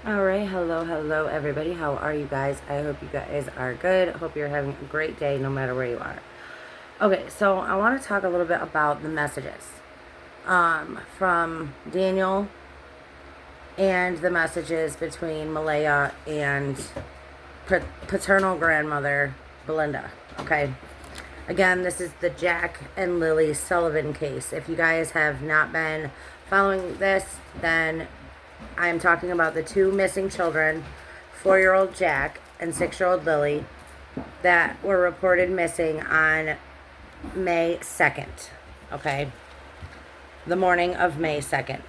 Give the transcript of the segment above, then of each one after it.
All right, hello, everybody. How are you guys? I hope you guys are good. Hope you're having a great day no matter where you are. Okay, so I want to talk a little bit about the messages from Daniel and the messages between Malaya and paternal grandmother Belinda. Okay, again, this is the Jack and Lilly Sullivan case. If you guys have not been following this, then I am talking about the two missing children, 4-year-old Jack and 6-year-old Lily, that were reported missing on May 2nd. Okay? The morning of May 2nd.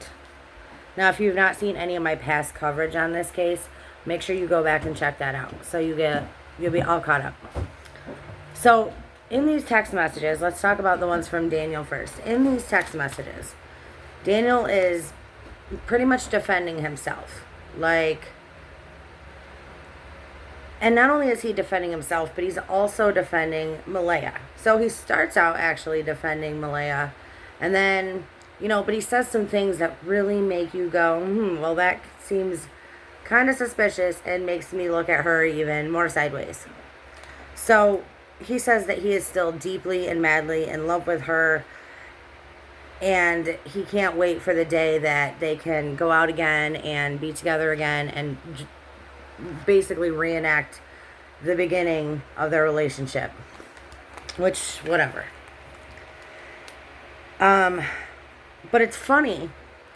Now, if you've not seen any of my past coverage on this case, make sure you go back and check that out so you'll be all caught up. So, in these text messages, let's talk about the ones from Daniel first. In these text messages, Daniel is pretty much defending himself. And not only is he defending himself, but he's also defending Malaya. So he starts out actually defending Malaya, and then, but he says some things that really make you go, well, that seems kind of suspicious and makes me look at her even more sideways. So he says that he is still deeply and madly in love with her, and he can't wait for the day that they can go out again and be together again and basically reenact the beginning of their relationship. Which, whatever. But it's funny,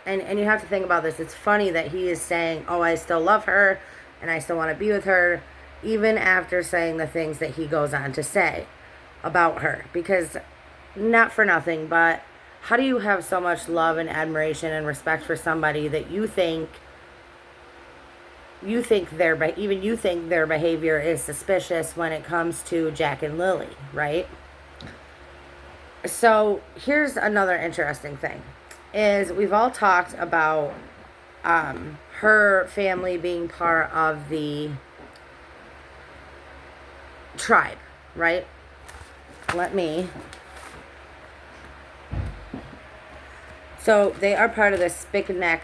and you have to think about this. It's funny that he is saying, oh, I still love her, and I still want to be with her, even after saying the things that he goes on to say about her. Because, not for nothing, but how do you have so much love and admiration and respect for somebody that you think their behavior is suspicious when it comes to Jack and Lily, right? So here's another interesting thing, is we've all talked about her family being part of the tribe, right? So they are part of the Spickneck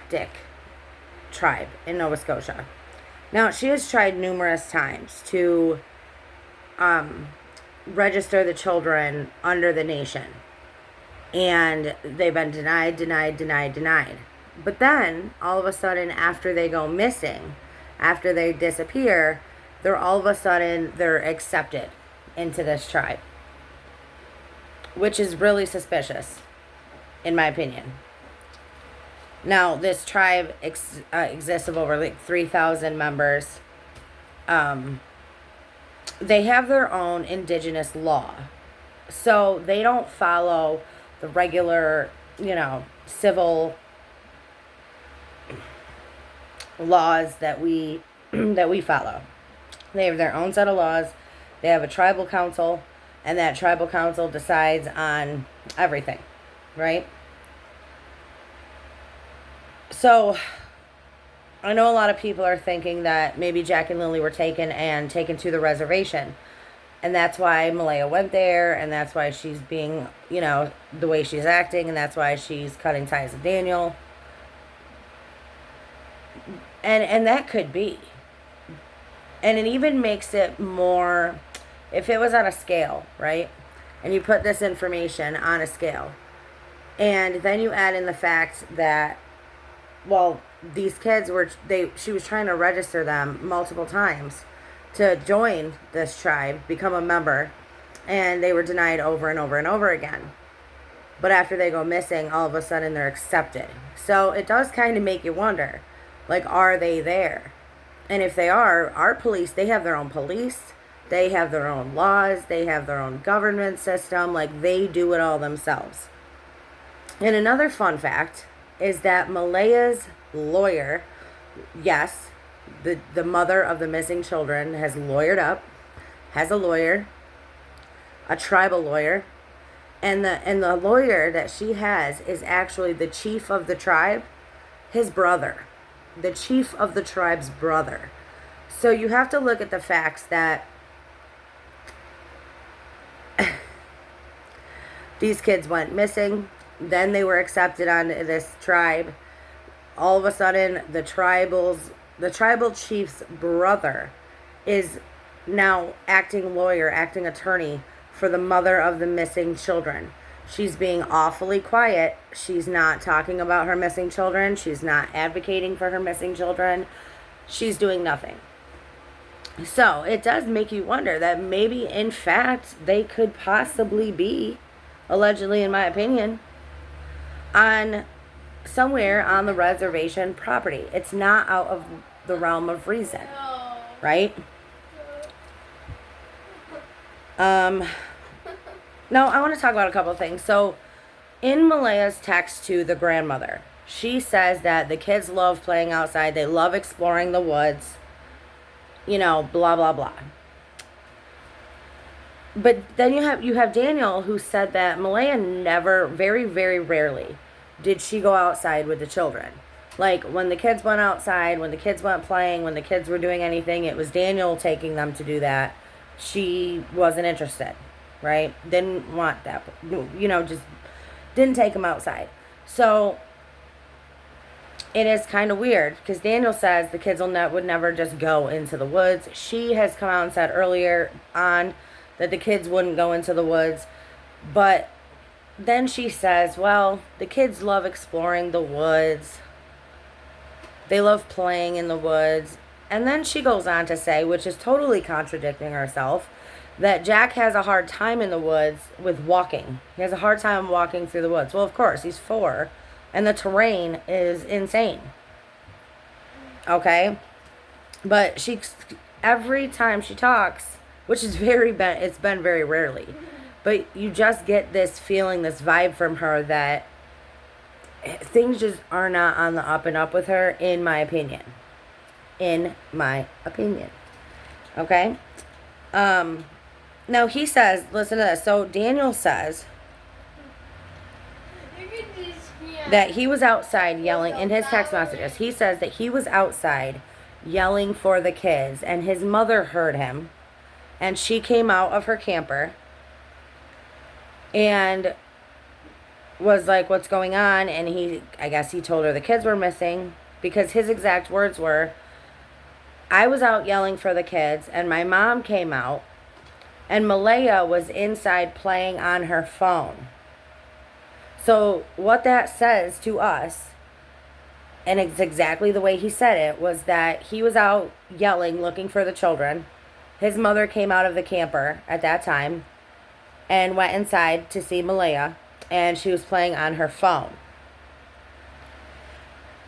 tribe in Nova Scotia. Now, she has tried numerous times to register the children under the nation. And they've been denied. But then, all of a sudden, after they go missing, after they disappear, they're accepted into this tribe. Which is really suspicious, in my opinion. Now, this tribe exists of over 3,000 members. They have their own indigenous law. So they don't follow the regular, civil laws that we follow. They have their own set of laws. They have a tribal council, and that tribal council decides on everything, right? So, I know a lot of people are thinking that maybe Jack and Lily were taken to the reservation. And that's why Malaya went there, and that's why she's being, the way she's acting, and that's why she's cutting ties with Daniel. And that could be. And it even makes it more, if it was on a scale, right? And you put this information on a scale. And then you add in the fact that, well, these kids she was trying to register them multiple times to join this tribe, become a member, and they were denied over and over and over again. But after they go missing, all of a sudden they're accepted. So it does kind of make you wonder, are they there? And if they are, our police, they have their own police, they have their own laws, they have their own government system, they do it all themselves. And another fun fact is that Malaya's lawyer, yes, the mother of the missing children has a lawyer, a tribal lawyer, and the lawyer that she has is actually the chief of the tribe, his brother, the chief of the tribe's brother. So you have to look at the facts that these kids went missing. Then they were accepted onto this tribe. All of a sudden, the tribals the tribal chief's brother is now acting lawyer, acting attorney for the mother of the missing children. She's being awfully quiet. She's not talking about her missing children. She's not advocating for her missing children. She's doing nothing. So it does make you wonder that maybe, in fact, they could possibly be, allegedly in my opinion, on somewhere on the reservation property. It's not out of the realm of reason, right? No, I want to talk about a couple of things. So, in Malaya's text to the grandmother, she says that the kids love playing outside. They love exploring the woods. You know, blah, blah, blah. But then you have Daniel, who said that Malaya never, very, very rarely, did she go outside with the children. Like, when the kids went outside, when the kids went playing, when the kids were doing anything, it was Daniel taking them to do that. She wasn't interested, right? Didn't want that, you know, just didn't take them outside. So it is kind of weird because Daniel says the kids would never just go into the woods. She has come out and said earlier on that the kids wouldn't go into the woods. But then she says, well, the kids love exploring the woods. They love playing in the woods. And then she goes on to say, which is totally contradicting herself, that Jack has a hard time in the woods with walking. He has a hard time walking through the woods. Well, of course, he's 4, and the terrain is insane. Okay? But she, every time she talks, which is it's been very rarely, but you just get this feeling, this vibe from her that things just are not on the up and up with her, in my opinion. In my opinion. Okay? Now he says, listen to this. So Daniel says that he was outside yelling in his text messages. He says that he was outside yelling for the kids, and his mother heard him, and she came out of her camper and was like, what's going on? And I guess he told her the kids were missing, because his exact words were, I was out yelling for the kids, and my mom came out, and Malaya was inside playing on her phone. So what that says to us, and it's exactly the way he said it, was that he was out yelling, looking for the children. His mother came out of the camper at that time and went inside to see Malaya, and she was playing on her phone.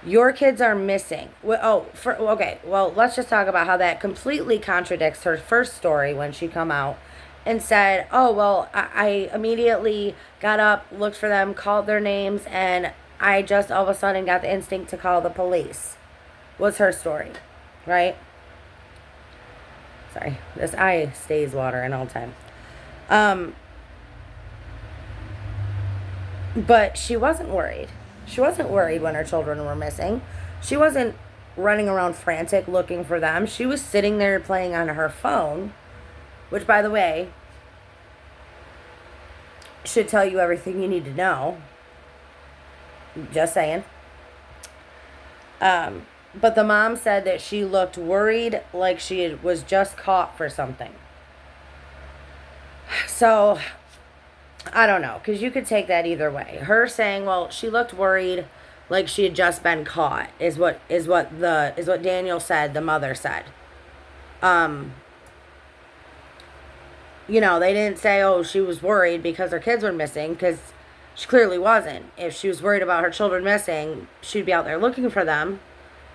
Your kids are missing. Okay, well, let's just talk about how that completely contradicts her first story when she come out and said, oh, well, I immediately got up, looked for them, called their names, and I just all of a sudden got the instinct to call the police. Was her story, right? Sorry, this eye stays watering all the time. But she wasn't worried. She wasn't worried when her children were missing. She wasn't running around frantic looking for them. She was sitting there playing on her phone, which, by the way, should tell you everything you need to know. Just saying. But the mom said that she looked worried, like she was just caught for something. So I don't know, because you could take that either way. Her saying, well, she looked worried, like she had just been caught, is what Daniel said, the mother said. You know, they didn't say, oh, she was worried because her kids were missing, because she clearly wasn't. If she was worried about her children missing, she'd be out there looking for them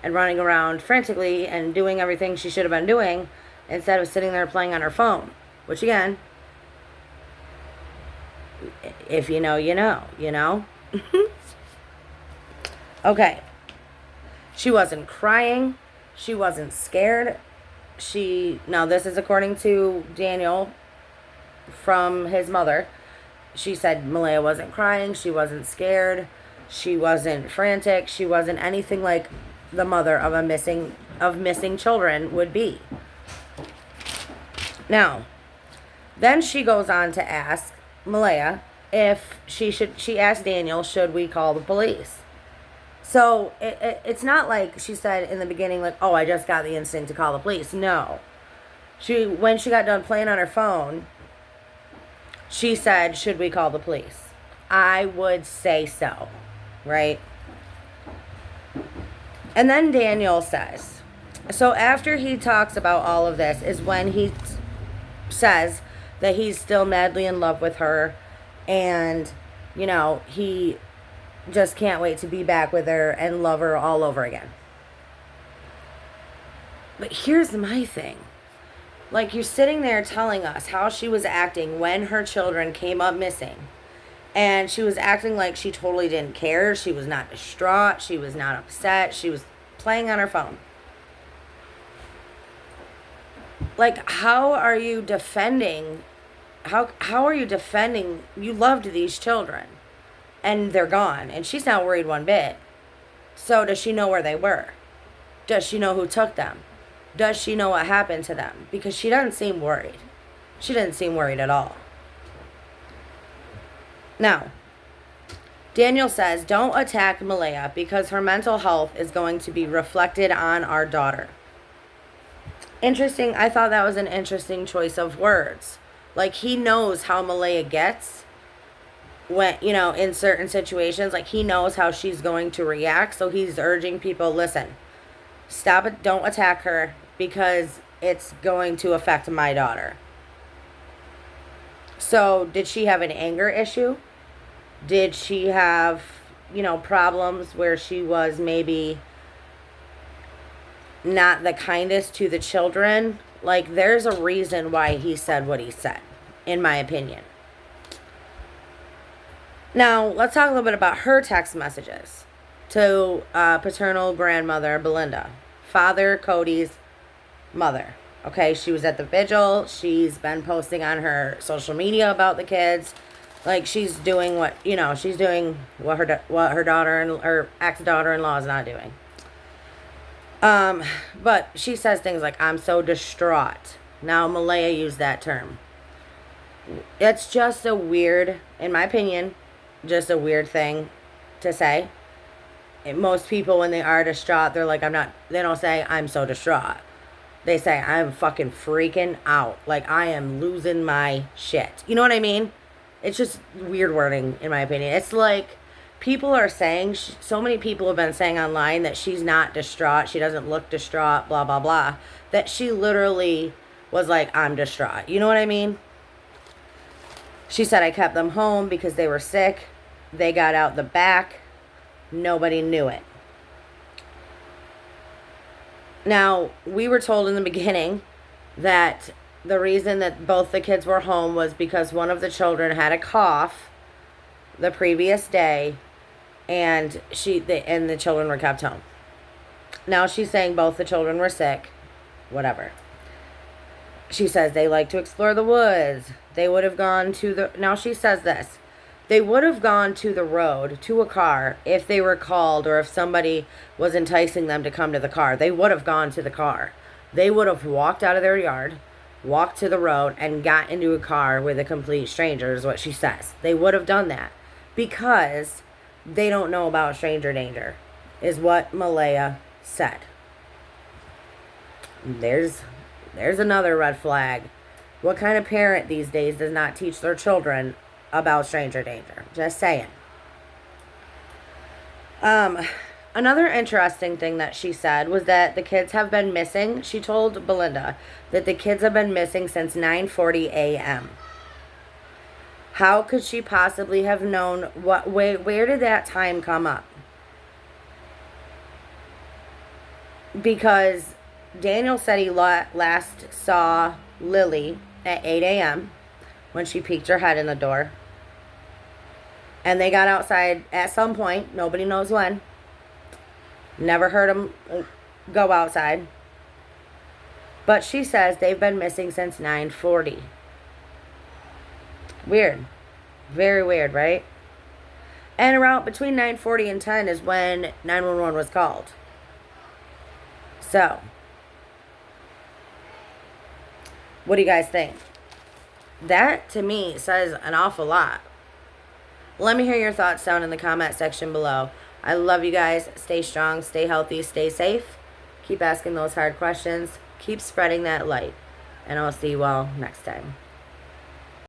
and running around frantically and doing everything she should have been doing instead of sitting there playing on her phone, which, again, if you know, you know, you know? Okay. She wasn't crying. She wasn't scared. Now this is according to Daniel from his mother. She said Malaya wasn't crying. She wasn't scared. She wasn't frantic. She wasn't anything like the mother of missing children would be. Now, then she goes on to ask Malaya if she asked Daniel, should we call the police? So it's not like she said in the beginning, like, oh, I just got the instinct to call the police. No. When she got done playing on her phone, she said, should we call the police? I would say so, right? And then Daniel says, so after he talks about all of this is when he says that he's still madly in love with her, and, you know, he just can't wait to be back with her and love her all over again. But here's my thing. Like, you're sitting there telling us how she was acting when her children came up missing. And she was acting like she totally didn't care. She was not distraught. She was not upset. She was playing on her phone. Like, how are you defending? How are you defending? You loved these children. And they're gone. And she's not worried one bit. So does she know where they were? Does she know who took them? Does she know what happened to them? Because she doesn't seem worried. She didn't seem worried at all. Now, Daniel says, don't attack Malaya because her mental health is going to be reflected on our daughter. Interesting. I thought that was an interesting choice of words. Like, he knows how Malaya gets when, you know, in certain situations. Like, he knows how she's going to react. So he's urging people, listen, stop it. Don't attack her because it's going to affect my daughter. So did she have an anger issue? Did she have, you know, problems where she was maybe not the kindest to the children? Like, there's a reason why he said what he said, in my opinion. Now, let's talk a little bit about her text messages to paternal grandmother Belinda, Father Cody's mother. Okay, she was at the vigil. She's been posting on her social media about the kids. Like, she's doing what, you know, she's doing what her daughter and her ex-daughter-in-law is not doing. But she says things like, I'm so distraught. Now, Malaya used that term. It's just a weird, in my opinion, just a weird thing to say. And most people, when they are distraught, they're like, they don't say, I'm so distraught. They say, I'm fucking freaking out. Like, I am losing my shit. You know what I mean? It's just weird wording, in my opinion. It's like people are saying, so many people have been saying online that she's not distraught. She doesn't look distraught, blah, blah, blah. That she literally was like, I'm distraught. You know what I mean? She said, I kept them home because they were sick. They got out the back. Nobody knew it. Now, we were told in the beginning that the reason that both the kids were home was because one of the children had a cough the previous day, and the children were kept home. Now she's saying both the children were sick. Whatever. She says they like to explore the woods. They would have gone to the... Now she says this. They would have gone to the road, to a car, if they were called or if somebody was enticing them to come to the car. They would have gone to the car. They would have walked out of their yard, walked to the road, and got into a car with a complete stranger, is what she says. They would have done that because they don't know about stranger danger, is what Malaya said. There's another red flag. What kind of parent these days does not teach their children about stranger danger? Just saying. Another interesting thing that she said was that the kids have been missing. She told Belinda that the kids have been missing since 9:40 a.m. How could she possibly have known where did that time come up? Because Daniel said he last saw Lilly at 8 a.m. when she peeked her head in the door. And they got outside at some point. Nobody knows when. Never heard them go outside. But she says they've been missing since 9:40. Weird. Very weird, right? And around between 9:40 and 10 is when 911 was called. So, what do you guys think? That, to me, says an awful lot. Let me hear your thoughts down in the comment section below. I love you guys. Stay strong, stay healthy, stay safe. Keep asking those hard questions. Keep spreading that light. And I'll see you all next time.